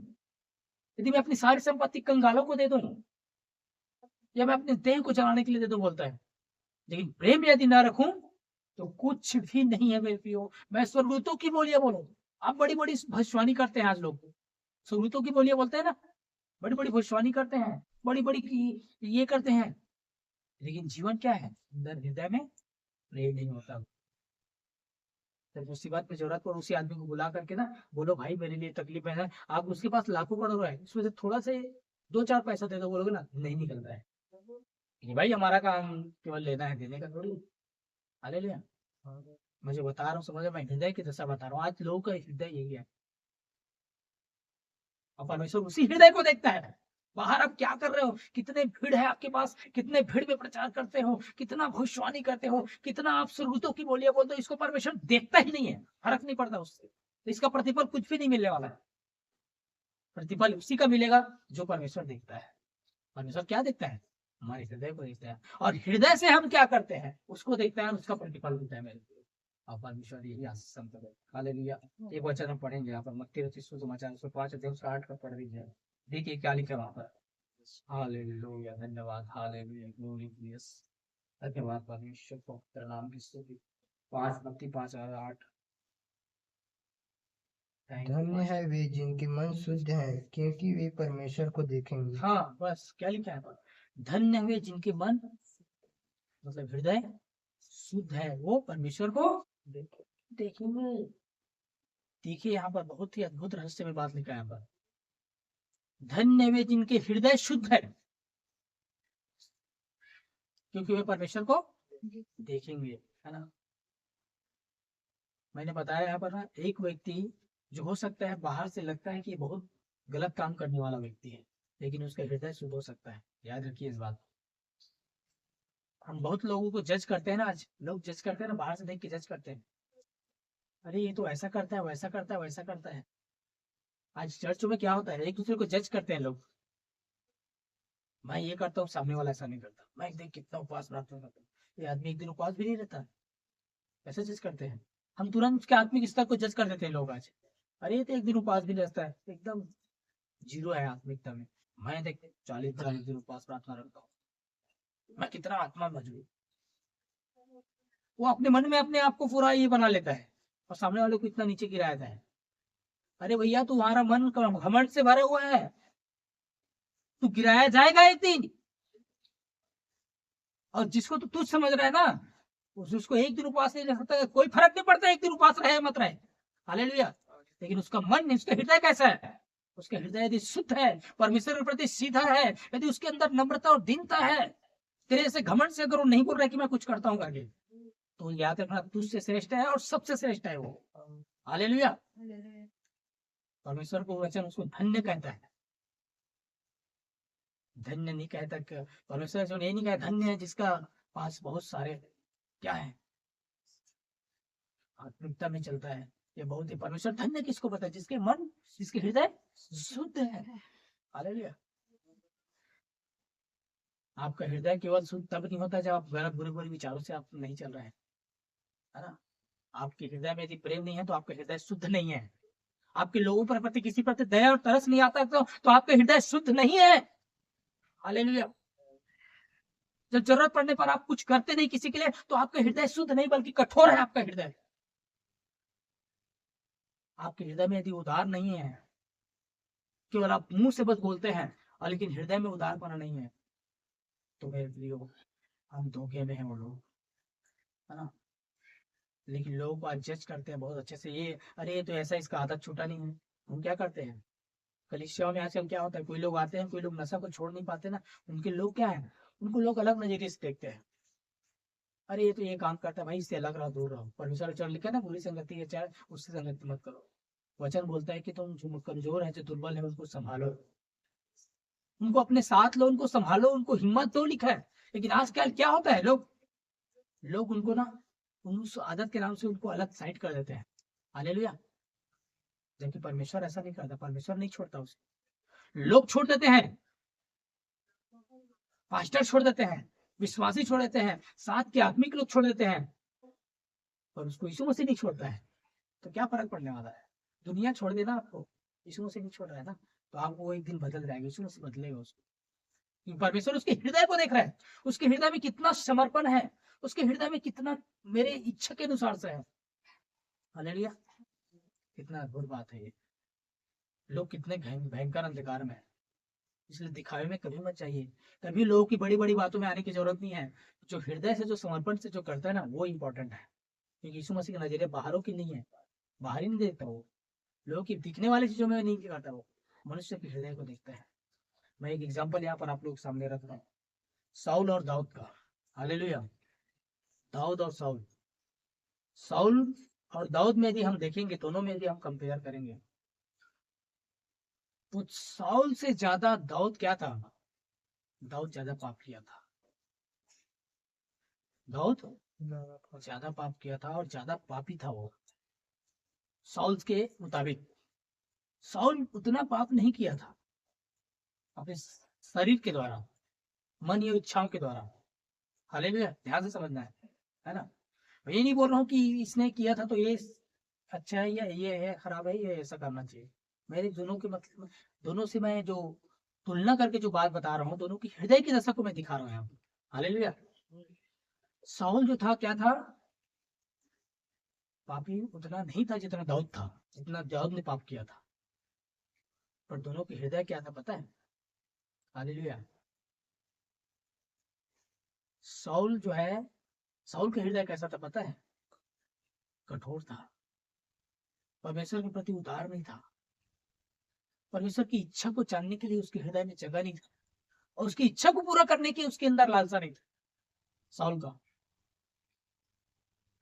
यदि मैं अपनी सारी संपत्ति कंगालों को दे दूं, या मैं अपने देह को चलाने के लिए दे दूं, बोलता है, लेकिन प्रेम यदि ना रखूं तो कुछ भी नहीं है मेरे प्रियो। मैं स्वर्गदूतों की बोलियां बोलूं, आप बड़ी बड़ी भविष्यवाणी करते हैं, आज लोग स्वर्गदूतों की बोलियां बोलते हैं ना, बड़ी बड़ी भविष्यवाणी करते हैं, बड़ी बड़ी ये करते हैं, लेकिन जीवन क्या है, अंदर हृदय में प्रेम नहीं होता। जब मुसीबत में जरूरत पर उसी आदमी को बुला करके ना बोलो, भाई मेरे लिए तकलीफ है, आप उसके पास लाखों करोड़ है, उसमें से थोड़ा से 2-4 पैसा दे दो, बोलोगे ना, नहीं निकलता है। भाई हमारा काम केवल लेना है, देने का थोड़ी। हालेलुया। मुझे बता रहा हूँ, समझ, मैं हृदय की दशा बता रहा हूँ। आज लोगों का हृदय यही है, और परमेश्वर उसी हृदय को देखता है। बाहर आप क्या कर रहे हो, कितने भीड़ है आपके पास, कितने भीड़ में प्रचार करते हो, कितना भविष्यवाणी करते हो, कितना आप स्वर्गदूतों की बोलियां बोलते हो, इसको परमेश्वर देखता ही नहीं है, फर्क नहीं पड़ता उससे, तो इसका प्रतिफल कुछ भी नहीं मिलने वाला है। प्रतिफल उसी का मिलेगा जो परमेश्वर देखता है। परमेश्वर क्या देखता है, हमारे हृदय को देखता है, और हृदय से हम क्या करते हैं उसको देखता है, उसका प्रतिफल मिलता है मेरे को। और परमेश्वर यही आशीष करे। हालेलुया। एक वचन हम पढ़ेंगे यहाँ पर, मत्ती रचित सुसमाचार 5 अध्याय 8 का पढ़ लीजिए, देखिए क्या लिखा वहां पर। हालेलुया, धन्यवाद, हालेलुया, ग्लोरी जीसस, धन्यवाद परमेश्वर को, तेरा नाम की स्तुति। 5 मत्ती 5:8। धन्य है वे जिनके मन शुद्ध है, क्योंकि वे परमेश्वर को देखेंगे। हाँ बस क्या लिखा है, धन्य हुए जिनके मन, मतलब हृदय शुद्ध है, वो परमेश्वर को देखेंगे। देखिए यहाँ पर बहुत ही अद्भुत रहस्य में बात लिखा है यहाँ पर, धन्य वे जिनके हृदय शुद्ध है, क्योंकि वे परमेश्वर को देखेंगे, है ना। मैंने बताया यहाँ पर ना, एक व्यक्ति जो हो सकता है बाहर से लगता है कि ये बहुत गलत काम करने वाला व्यक्ति है, लेकिन उसका हृदय शुद्ध हो सकता है। याद रखिए इस बात। हम बहुत लोगों को जज करते हैं ना, आज लोग जज करते हैं ना, बाहर से देख के जज करते हैं, अरे ये तो ऐसा करता है, वैसा करता है, वैसा करता है। आज चर्चों में क्या होता है, एक दूसरे को जज करते हैं लोग, मैं ये करता हूँ, सामने वाला ऐसा नहीं करता, मैं एक दिन कितना उपवास प्रार्थना करता हूँ, ये आदमी एक दिन उपवास भी नहीं रहता, ऐसे जज करते हैं। हम तुरंत उसके आत्मिक स्तर को जज कर देते हैं लोग आज, अरे ये तो एक दिन उपवास भी नहीं रहता है, एकदम जीरो है आत्मिकता में। मैं देखते 40 दिन उपवास प्रार्थना रखता हूँ, मैं कितना आत्मा मजबूत। वो अपने मन में अपने आप को पूरा ये बना लेता है, और सामने वाले को इतना नीचे गिराया है। अरे भैया तुम्हारा मन घमंड से भरा हुआ है, तू गिराया जाएगा एक दिन। और जिसको तू तुझ समझ रहा है ना, उसको एक दिन उपवास नहीं रह सकता, कोई फर्क नहीं पड़ता एक दिन उपवास रहे मत रहे। हालेलुया। लेकिन उसका मन, उसका हृदय कैसा है, उसका हृदय यदि शुद्ध है, परमेश्वर के प्रति सीधा है, यदि उसके अंदर नम्रता और दीनता है, तेरे से घमंड से अगर वो नहीं बोल रहा है कि मैं कुछ करता हूँ करके, तो याद रखना तुझसे श्रेष्ठ है और सबसे श्रेष्ठ है वो। हालेलुया। परमेश्वर को वचन उसको धन्य कहता है, धन्य नहीं कहता। परमेश्वर ये नहीं कहता धन्य है जिसका पास बहुत सारे क्या है, आत्मिकता में चलता है। ये बहुत ही परमेश्वर धन्य किसको पता है, जिसके मन, जिसके हृदय शुद्ध है। हालेलुया। आपका हृदय केवल शुद्ध तब नहीं होता जब आप गलत बुरे बुरे विचारों से आप नहीं चल रहे हैं, है ना। आपके हृदय में यदि प्रेम नहीं है तो आपका हृदय शुद्ध नहीं है। आपके लोगों पर प्रति किसी प्रति दया और तरस नहीं आता तो आपका हृदय शुद्ध नहीं है। हालेलुया। जब जरूरत पड़ने पर आप कुछ करते नहीं किसी के लिए तो आपका हृदय शुद्ध नहीं बल्कि कठोर है आपका हृदय। आपके हृदय में यदि उदार नहीं है, केवल आप मुंह से बस बोलते हैं और लेकिन हृदय में उदारपना नहीं है, तो मेरे प्रियो हम धोखे में हैं वो लोग, है ना। लेकिन लोग आज जज करते हैं बहुत अच्छे से, ये अरे ये तो ऐसा, इसका आदत छूटा नहीं है। हम क्या करते हैं कलीसियाओं में आजकल क्या होता है, कोई लोग आते हैं, कोई लोग नशा को छोड़ नहीं पाते ना, उनके लोग क्या है, उनको लोग अलग नजरिए से देखते हैं। अरे ये तो ये काम करता है भाई, इससे अलग रहो, दूर रहो। परमेश्वर वचन लिखा है ना, बुरी संगति है चाहे उससे संगति मत करो। वचन बोलता है कि तुम जो कमजोर है, जो दुर्बल है, उनको संभालो, उनको अपने साथ लो, उनको संभालो, उनको हिम्मत दो, लिखा है। लेकिन आजकल क्या होता है, लोग उनको ना उस आदत के नाम से उनको अलग साइड कर देते हैं। हालेलुया। जबकि परमेश्वर ऐसा नहीं करता, परमेश्वर नहीं छोड़ता उसे। लोग छोड़ देते हैं, पास्टर छोड़ देते हैं, विश्वासी छोड़ देते हैं, साथ के आत्मिक लोग छोड़ देते हैं, पर उसको यीशु मसीह नहीं छोड़ता है। तो क्या फर्क पड़ने वाला है, दुनिया छोड़ देना आपको, यीशु मसीह नहीं छोड़ रहा है ना, तो आपको वो एक दिन बदल जाएगा, यीशु मसीह बदलेगा उसको। क्योंकि परमेश्वर उसके हृदय को देख रहा है, उसके हृदय में कितना समर्पण है, उसके हृदय में कितना मेरे इच्छा के अनुसार से है। हालेलुया। कितना अद्भुत बात है ये। लोग कितने भयंकर अंधकार में है, इसलिए दिखावे में कभी मत चाहिए। कभी लोगों की बड़ी बड़ी बातों में आने की जरूरत नहीं है। जो हृदय से, जो समर्पण से जो करता है ना, वो इंपॉर्टेंट है। क्योंकि यीशु मसीह का नजरिया बाहरों की नहीं है, बाहर ही नहीं देखता वो, लोगों की दिखने वाली चीजों में नहीं करता वो, मनुष्य के हृदय को देखता है। मैं एक एग्जाम्पल यहाँ पर आप लोग सामने रख रहा हूँ, साउल और दाऊद का। हालेलुया। दाऊद और साउल, साउल और दाऊद में यदि हम देखेंगे, दोनों में यदि हम कंपेयर करेंगे, तो साउल से ज्यादा दाऊद क्या था, दाऊद ज्यादा पाप किया था। दाऊद ज्यादा पाप किया था और ज्यादा पापी था वो साउल के मुताबिक। साउल उतना पाप नहीं किया था अपने शरीर के द्वारा, मन या इच्छाओं के द्वारा। हालेलुया। ध्यान से समझना है ना। मैं ये नहीं बोल रहा हूँ कि इसने किया था तो ये अच्छा है या ये है खराब है, ये ऐसा करना चाहिए। मेरे दोनों के मतलब, दोनों से मैं जो तुलना करके जो बात बता रहा हूँ, दोनों की हृदय की दशा को मैं दिखा रहा हूँ यहाँ पर। हालेलुया। साउल जो था क्या था, पापी उतना नहीं था जितना दाऊद था, जितना दाऊद ने पाप किया था। पर दोनों के हृदय क्या था पता है। हालेलुया। साउल जो है, साउल का हृदय कैसा था पता है, कठोर था, परमेश्वर के प्रति उदार नहीं था, परमेश्वर की इच्छा को जानने के लिए उसके हृदय में जगह नहीं था, और उसकी इच्छा को पूरा करने की उसके अंदर लालसा नहीं था साउल का।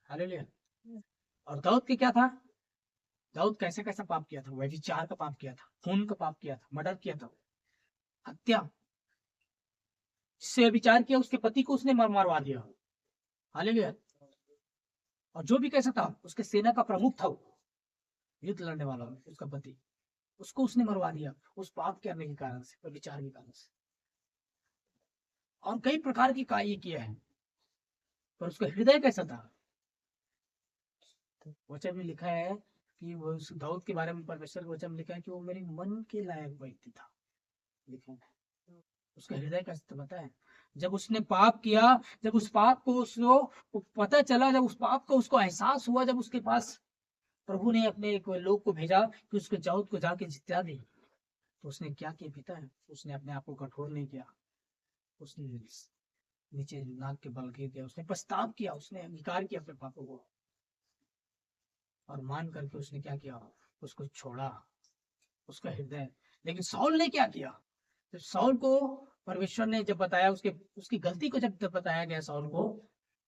हालेलुया। और दाऊद के क्या था, दाऊद कैसा कैसा पाप किया था, व्यभिचार का पाप किया था, खून का पाप किया था, मर्डर किया था, हत्या, जिससे विचार किया उसके पति को उसने मरवा दिया। हालेलुया। और जो भी कैसा था, उसके सेना का प्रमुख था, युद्ध लड़ने वाला उसका पति, उसको उसने मरवा दिया उस पाप करने के कारण से, विचार के कारण से। और कई प्रकार की कार्य किए हैं, पर उसका हृदय कैसा था। वचन में लिखा है कि वो दाऊद के बारे में परमेश्वर के वचन में लिखा है कि वो मेरे मन के लायक व्यक्ति था, लिखा है। उसका हृदय कैसा पता है, जब उसने पाप किया, जब उस पाप को उसको पता चला, जब उस पाप को उसको एहसास हुआ, जब उसके पास प्रभु ने अपने एक लोग को भेजा कि उसके दाऊद को जाके जिता दे, तो उसने क्या किया पता है, उसने अपने आप को कठोर नहीं किया, उसने नीचे नाक के बल गिर दिया, उसने पछताव किया, उसने अंगीकार किया अपने पापों को, और मान करके उसने क्या किया, उसको छोड़ा। उसका हृदय लेकिन साउल ने क्या किया? तो साउल को परमेश्वर ने जब बताया, उसकी गलती को जब बताया गया साउल को,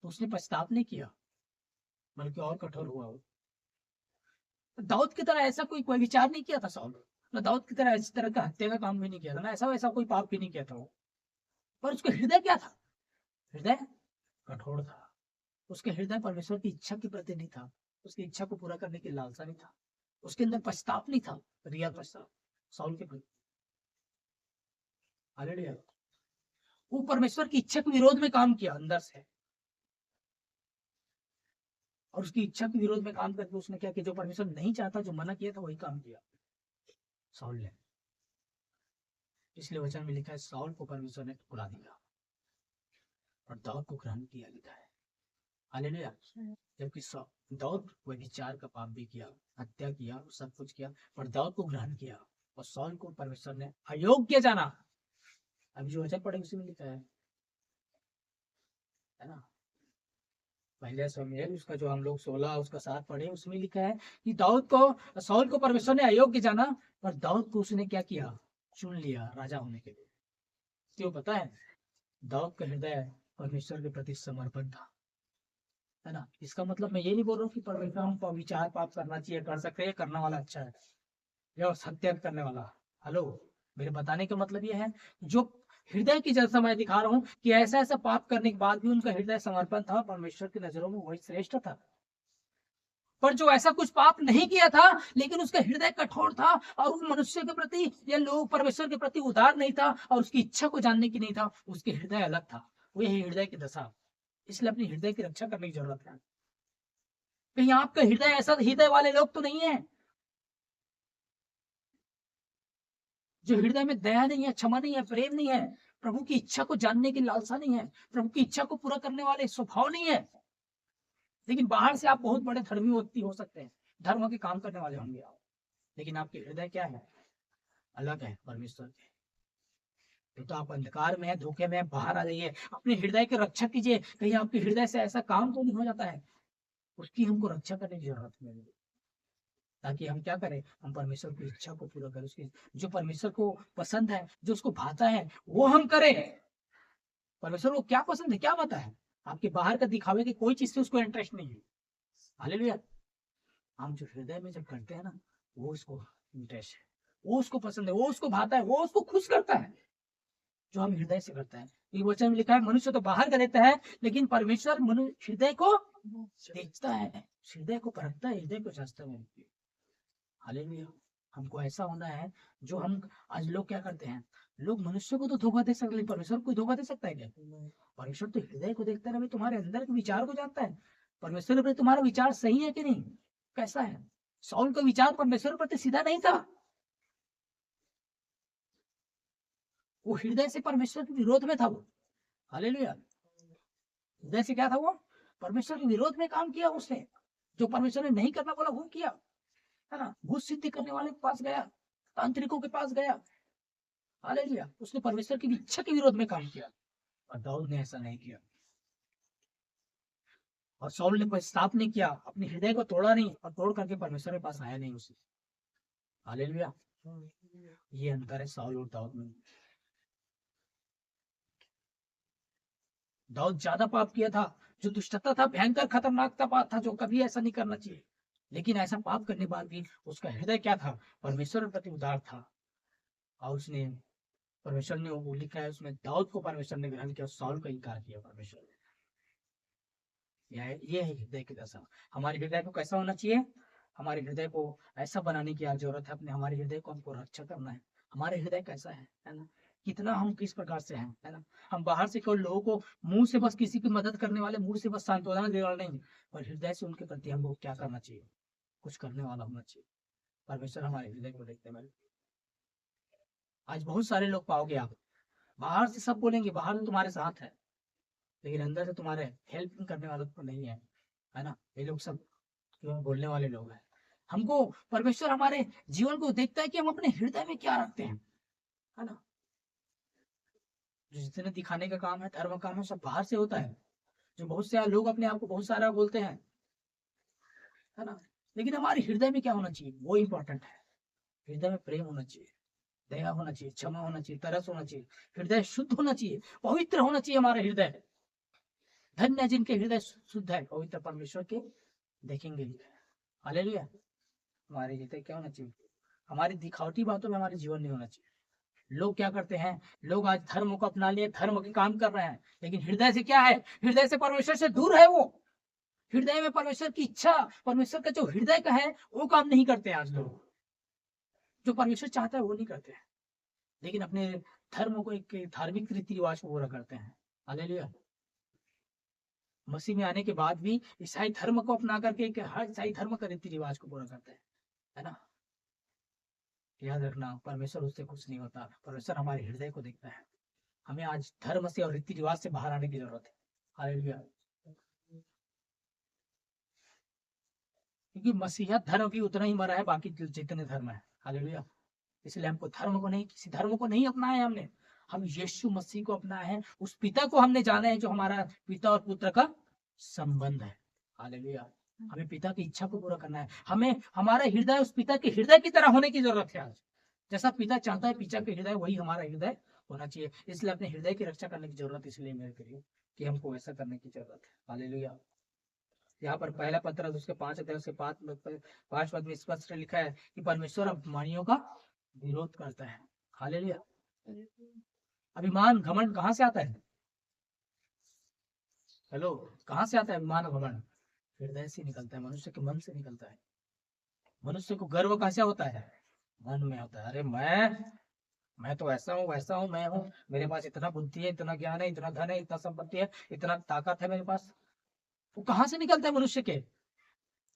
तो उसने पछतावा नहीं किया, बल्कि और कठोर हुआ वो। दाऊद की तरह ऐसा कोई विचार नहीं किया था साउल ना, दाऊद की तरह इस तरह का हत्या का काम भी नहीं किया था ना, ऐसा वैसा कोई पाप भी नहीं किया था वो। पर उसका हृदय क्या था? हृदय कठोर था। उसके हृदय परमेश्वर की इच्छा के प्रति नहीं था, उसकी इच्छा को पूरा करने की लालसा नहीं था, उसके अंदर पछतावा नहीं था, रियल पछतावा साउल के प्रति। हालेलुया। वो परमेश्वर की इच्छा के विरोध में काम किया अंदर से, और उसकी इच्छा के विरोध में काम करके उसने क्या किया? जो परमेश्वर नहीं चाहता, जो मना किया था, वही काम किया साउल ने। इसलिए वचन में लिखा है, साउल को परमेश्वर ने ठुकरा दिया और दाऊद को ग्रहण किया, लिखा है। हालेलुया। जबकि दाऊद व्यभिचार का पाप भी किया, हत्या किया, सब कुछ किया, पर दाऊद को ग्रहण किया, और साउल को परमेश्वर ने अयोग्य जाना। अभी जो वचन पढ़े उसी में लिखा है ना, पहले समूएल उसका जो हम लोग 16 उसका 7 पढ़े, उसमें लिखा है कि साउल को परमेश्वर ने अयोग्य जाना, पर दाऊद को उसने क्या किया? चुन लिया राजा होने के लिए। क्यों पता है? दाऊद का हृदय परमेश्वर के प्रति समर्पण था, है ना। इसका मतलब मैं ये नहीं बोल रहा हूँ कि परमेश्वर हम विचार पाप करना चाहिए, कर सकते हैं, करने वाला अच्छा है, या सत्य करने वाला। हेलो, मेरे बताने का मतलब ये है, जो हृदय की जैसा मैं दिखा रहा हूँ कि ऐसा ऐसा पाप करने के बाद भी उनका हृदय समर्पण था, परमेश्वर की नजरों में वही श्रेष्ठ था। पर जो ऐसा कुछ पाप नहीं किया था, लेकिन उसका हृदय कठोर था, और वो मनुष्य के प्रति या लोग परमेश्वर के प्रति उदार नहीं था, और उसकी इच्छा को जानने की नहीं था, उसके हृदय अलग था। वही हृदय की दशा। इसलिए अपनी हृदय की रक्षा करने की जरूरत है। कहीं आपका हृदय ऐसा हृदय वाले लोग तो नहीं है जो हृदय में दया नहीं है, क्षमा नहीं है, प्रेम नहीं है, प्रभु की इच्छा को जानने की लालसा नहीं है, प्रभु की इच्छा को पूरा करने वाले स्वभाव नहीं है, लेकिन बाहर से आप बहुत बड़े धर्मी व्यक्ति हो सकते हैं, धर्म के काम करने वाले होंगे आप, लेकिन आपके हृदय क्या है? अलग है परमेश्वर के। तो आप अंधकार में है, धोखे में है, बाहर आ जाइए, अपने हृदय की रक्षा कीजिए। कहीं आपके हृदय से ऐसा काम तो नहीं हो जाता है, उसकी हमको रक्षा करने की जरूरत है, ताकि हम क्या करें? हम परमेश्वर की इच्छा को पूरा करें, उसकी जो परमेश्वर को पसंद है, जो उसको भाता है, वो हम करें। परमेश्वर को क्या पसंद है, क्या भाता है? आपके बाहर का दिखावे की कोई चीज से उसको इंटरेस्ट नहीं है। हालेलुया। हम जो हृदय में जब करते हैं ना, वो उसको इंटरेस्ट है, वो उसको पसंद है, वो उसको भाता है, वो उसको खुश करता है, जो हम हृदय से करते हैं। ये वचन में लिखा है, मनुष्य तो बाहर का देता है, लेकिन परमेश्वर मनुष्य हृदय को देखता है, हृदय को परखता है, हृदय को जांचता है। हालेलुया। हमको ऐसा होना है, जो हम आज लोग क्या करते हैं, लोग मनुष्य को तो धोखा दे सकते, लेकिन परमेश्वर को धोखा दे सकता है क्या? परमेश्वर तो हृदय को देखता है, तुम्हारे अंदर के विचार को जानता है। परमेश्वर के प्रति तुम्हारा विचार सही है कि नहीं, कैसा है? साउल का विचार परमेश्वर के प्रति सीधा नहीं था, वो हृदय से परमेश्वर के विरोध में था वो। हालेलुया। हृदय से क्या था वो? परमेश्वर के विरोध में काम किया उसने, जो परमेश्वर ने नहीं करना बोला वो किया, है ना। भूत सिद्धि करने वाले के पास गया, तांत्रिकों के पास गया। हालेलुया। उसने परमेश्वर की इच्छा के विरोध में काम किया, और दाऊद ने ऐसा नहीं किया। और साउल ने पश्चाताप नहीं किया, अपने हृदय को तोड़ा नहीं, और तोड़ करके परमेश्वर के पास आया नहीं उसे। हालेलुया। ये अंतर है साउल और दाऊद में। दाऊद ज्यादा पाप किया था, जो दुष्टता था, भयंकर खतरनाक पाप था, जो कभी ऐसा नहीं करना चाहिए, लेकिन ऐसा पाप करने के बाद भी उसका हृदय क्या था? परमेश्वर के प्रति उदार था। और उसने परमेश्वर ने, वो लिखा है उसमें, दाऊद को परमेश्वर ने ग्रहण किया, साउल का इनकार किया परमेश्वर ने। ये है हृदय की दशा। हमारे हृदय को कैसा होना चाहिए? हमारे हृदय को ऐसा बनाने की आज जरूरत है, अपने हमारे हृदय को हमको रक्षा करना है। हमारे हृदय कैसा है ना, कितना हम किस प्रकार से हैं, है ना। हम बाहर से केवल लोगों को मुंह से बस किसी की मदद करने वाले, मुंह से बस सांत्वना देने वाले नहीं, और हृदय से उनके प्रति हमको क्या करना चाहिए? कुछ करने वाला होना चाहिए। परमेश्वर हमारे हृदय को देखते हैं। आज बहुत सारे लोग पाओगे आप, बाहर से सब बोलेंगे, बाहर तुम्हारे साथ है, लेकिन अंदर से तुम्हारे हेल्प करने वाला तो नहीं है ना। ये लोग सब केवल बोलने वाले लोग हैं। हमको परमेश्वर हमारे जीवन को देखता है कि हम अपने हृदय में क्या रखते हैं, है ना। जो जितने दिखाने का काम है, धर्म काम है, सब बाहर से होता है। जो बहुत से लोग अपने आप को बहुत सारा बोलते हैं, है ना, लेकिन हमारे हृदय में क्या होना चाहिए, वो इम्पोर्टेंट है। हृदय में प्रेम होना चाहिए, दया होना चाहिए, क्षमा होना चाहिए, तरस होना चाहिए, हृदय शुद्ध होना चाहिए, पवित्र होना चाहिए हमारा हृदय। धन्य जिनके हृदय शुद्ध है, पवित्र परमेश्वर के देखेंगे। हालेलुया। हमारे हृदय क्या होना चाहिए? हमारी दिखावटी बातों में हमारे जीवन नहीं होना चाहिए। लोग क्या करते हैं, लोग आज धर्म को अपना लिए, धर्म के काम कर रहे हैं, लेकिन हृदय से क्या है? हृदय से परमेश्वर से दूर है वो। हृदय में परमेश्वर की इच्छा, परमेश्वर का जो हृदय का है वो काम नहीं करते आज लोग। जो परमेश्वर चाहता है वो नहीं करते हैं, लेकिन अपने धर्म को, एक धार्मिक रीति रिवाज को पूरा करते हैं। हालेलुया। मसीह में आने के बाद भी ईसाई धर्म को अपना करके हर ईसाई धर्म का रीति रिवाज को पूरा करते हैं, है ना। याद रखना, परमेश्वर उससे खुश नहीं होता, परमेश्वर हमारे हृदय को देखता है। हमें आज धर्म से और रीति रिवाज से बाहर आने की जरूरत है। हालेलुया। क्योंकि मसीहा धर्म भी उतना ही मरा है बाकी जितने धर्म है। हालेलुया। इसलिए हमको धर्म को नहीं, किसी धर्म को नहीं अपनाया है हमने, हम यीशु मसीह को अपनाया है। उस पिता को हमने जाना है जो हमारा पिता और पुत्र का संबंध है। हालेलुया। हमें पिता की इच्छा को पूरा करना है। हमें हमारा हृदय उस पिता के हृदय की तरह होने की जरूरत है। आज जैसा पिता चाहता है पिता के हृदय, वही हमारा हृदय होना चाहिए। इसलिए अपने हृदय की रक्षा करने की जरूरत, इसलिए मेरे करिए कि हमको ऐसा करने की जरूरत है। हालेलुया। यहाँ पर पहला पत्र उसके 5 अध्याय उसके 5 पद में स्पष्ट लिखा है कि परमेश्वर अभिमानियों का विरोध करता है। हालेलुया। अभिमान घमंड कहाँ से आता है? हेलो, कहाँ से आता है अभिमान और घमंड? हृदय से निकलता है, मनुष्य के मन से निकलता है। मनुष्य को गर्व कैसे होता है? मन में होता है। अरे मैं तो ऐसा हूँ वैसा हूँ, मैं हूँ, मेरे पास इतना बुद्धि है, इतना ज्ञान है, इतना धन है, इतना संपत्ति है, इतना ताकत है मेरे पास। वो कहाँ से निकलता है? मनुष्य के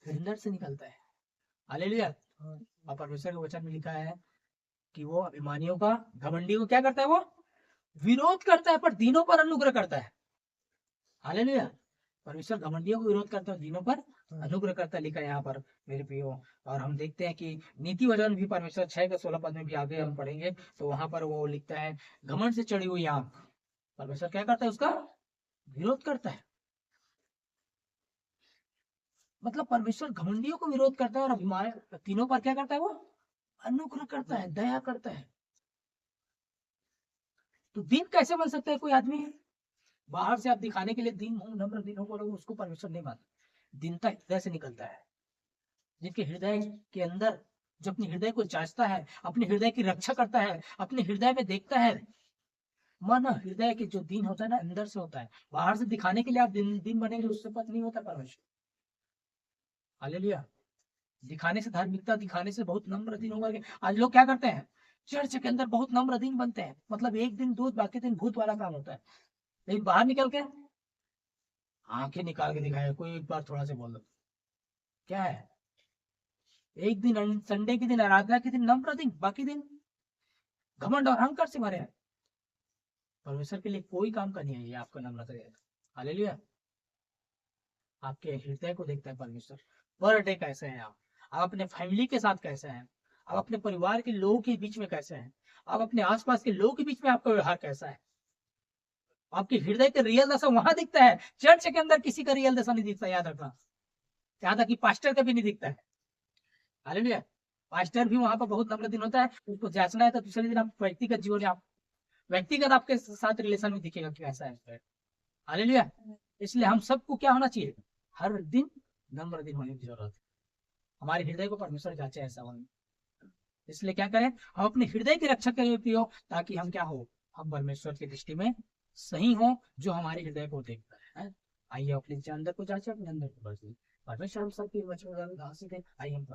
हृदय से निकलता है। हालेलुया। और परमेश्वर के वचन में लिखा है कि वो अभिमानियों का, घमंडी को क्या करता है? वो विरोध करता है, पर दीनों पर अनुग्रह करता है। हालेलुया। परमेश्वर घमंडियों को विरोध करता है, दीनों पर अनुग्रह करता है, लिखा है यहाँ पर मेरे प्रियो। और हम देखते हैं कि नीति वचन भी परमेश्वर 6 के 16 पद में भी आगे हम पढ़ेंगे, तो वहां पर वो लिखता है, घमंड से चढ़ी हुई आंख, परमेश्वर क्या करता है? उसका विरोध करता है। मतलब परमेश्वर घमंडियों को विरोध करता है और अभिमान तीनों पर क्या करता है? वो अनुग्रह करता है, दया करता है। तो दीन कैसे बन सकता है कोई आदमी? बाहर से आप दिखाने के लिए दीन हो, नम्र दीन हो बोलोगे, उसको परमेश्वर नहीं मानता। दीनता हृदय से निकलता है। जिनके हृदय के अंदर, जो अपने हृदय को जांचता है, अपने हृदय की रक्षा करता है, अपने हृदय में देखता है। मन हृदय के जो दीन होता है ना, अंदर से होता है। बाहर से दिखाने के लिए आप दिन बनेंगे, उससे पद नहीं होता परमेश्वर। हालेलुया। दिखाने से, धार्मिकता दिखाने से बहुत नम्र दिन होगा। आज लोग क्या करते हैं? चर्च के अंदर बहुत नम्र दिन बनते हैं, मतलब एक दिन दूध बाकी दिन भूत वाला काम होता है। लेकिन बाहर निकल के आंखें निकाल के दिखाए, कोई एक बार थोड़ा से बोल दो, क्या है? एक दिन संडे के दिन, आराधना के दिन नम्र दिन, बाकी दिन घमंड और अहंकार से भरे हैं। परमेश्वर के लिए कोई काम का नहीं है ये आपका नम्रता। हालेलुया। आपके हृदय को देखता है परमेश्वर। पर डे कैसे हैं आप अपने फैमिली के साथ कैसे हैं, आप अपने परिवार के लोगों के बीच में कैसे हैं, आप अपने आसपास के लोगों के बीच में आपका व्यवहार कैसा है? आपके हृदय का रियल दशा वहां दिखता है। चर्च के अंदर किसी का रियल दशा नहीं दिखता, याद रखना। यहाँ तक कि पास्टर का भी नहीं दिखता है। हालेलुया। पास्टर भी वहां पर बहुत नम्र दिन होता है, उसको जांचना है तो दूसरे दिन आप व्यक्तिगत जीवन, आप व्यक्तिगत आपके साथ रिलेशन में दिखेगा कि ऐसा है। हालेलुया। इसलिए हम सबको क्या होना चाहिए? हर दिन नम्र दिन होने की जरूरत है। हमारे हृदय को परमेश्वर जांचे ऐसा होने। इसलिए क्या करें? हम अपने हृदय की रक्षा करें प्रियो, ताकि हम क्या हो? हम परमेश्वर की दृष्टि में सही हो, जो हमारे हृदय को देखता है। आइए अपने अंदर को जांचे, अपने अंदर को बदलिए। परमेश्वर हम सबकी वचन आइए हम